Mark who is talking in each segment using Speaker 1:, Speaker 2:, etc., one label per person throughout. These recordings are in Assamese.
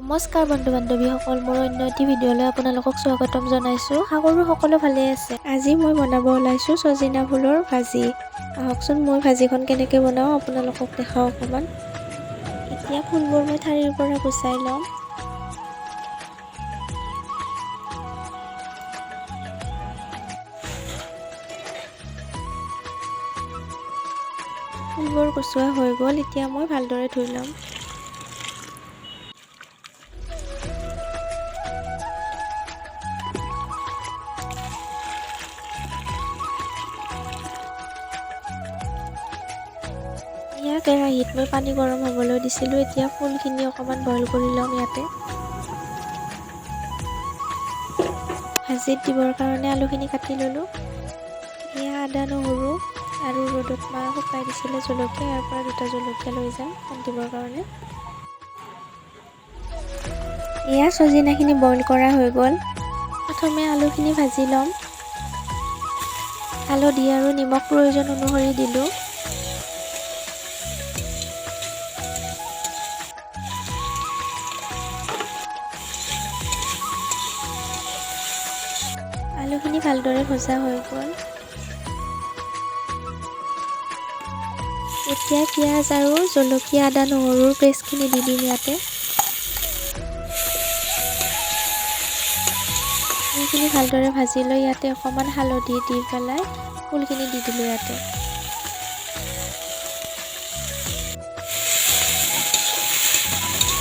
Speaker 1: নমস্কাৰ বন্ধু বান্ধৱীসকল, মোৰ অন্য এটি ভিডিঅ'লৈ আপোনালোকক স্বাগতম জনাইছোঁ। আশা কৰোঁ সকলো ভালে আছে। আজি মই বনাব ওলাইছোঁ ছজিনা ফুলৰ ভাজি। আহকচোন মই ভাজিখন কেনেকৈ বনাওঁ আপোনালোকক দেখাওঁ অকণমান। এতিয়া ফুলবোৰ মই ঠাৰিৰ পৰা গুচাই ল'ম। ফুলবোৰ গুচোৱা হৈ গ'ল, এতিয়া মই ভালদৰে ধুই ল'ম। এতিয়া কেৰাহীত মই পানী গৰম হ'বলৈ দিছিলোঁ। এতিয়া ফুলখিনি অকণমান বইল কৰি ল'ম ইয়াতে। ভাজিত দিবৰ কাৰণে আলুখিনি কাটি ল'লোঁ। এয়া আদা নহৰু আৰু ৰ'দত মাহ শুকাই দিছিলে জলকীয়া, ইয়াৰ পৰা 2টা জলকীয়া লৈ যাম দিবৰ কাৰণে। এয়া ছজিনাখিনি বইল কৰা হৈ গ'ল। প্ৰথমে আলুখিনি ভাজি ল'ম। হালধি আৰু নিমখ প্ৰয়োজন অনুসৰি দিলোঁ। আলুখিনি ভালদৰে ভজা হৈ গ'ল। এতিয়া পিঁয়াজ আৰু জলকীয়া, আদা নহৰুৰ পেষ্টখিনি দি দিম ইয়াতে। এইখিনি ভালদৰে ভাজি লৈ ইয়াতে অকণমান হালধি দি পেলাই ফুলখিনি দি দিলোঁ ইয়াতে।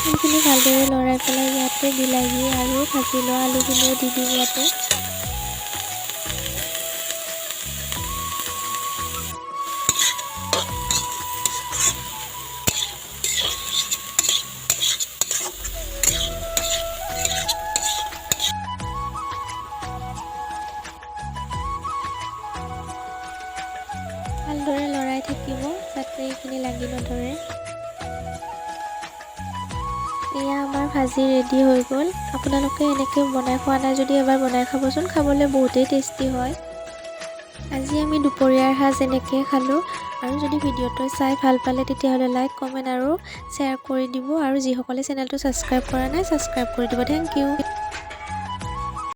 Speaker 1: ফুলখিনি ভালদৰে লৰাই পেলাই ইয়াতে বিলাহী আৰু ভাজি লোৱা আলুখিনিও দি দিম ইয়াতে। ভালদৰে লৰাই থাকিব যাতে এইখিনি লাগি নধৰে। এয়া আমাৰ ভাজি ৰেডি হৈ গ'ল। আপোনালোকে এনেকৈ বনাই খোৱা নাই যদি এবাৰ বনাই খাবচোন, খাবলৈ বহুতেই টেষ্টি হয়। আজি আমি দুপৰীয়াৰ সাজ এনেকৈ খালোঁ। আৰু যদি ভিডিঅ'টো চাই ভাল পালে তেতিয়াহ'লে লাইক, কমেণ্ট আৰু শ্বেয়াৰ কৰি দিব। আৰু যিসকলে চেনেলটো ছাবস্ক্ৰাইব কৰা নাই ছাবস্ক্ৰাইব কৰি দিব। Thank U.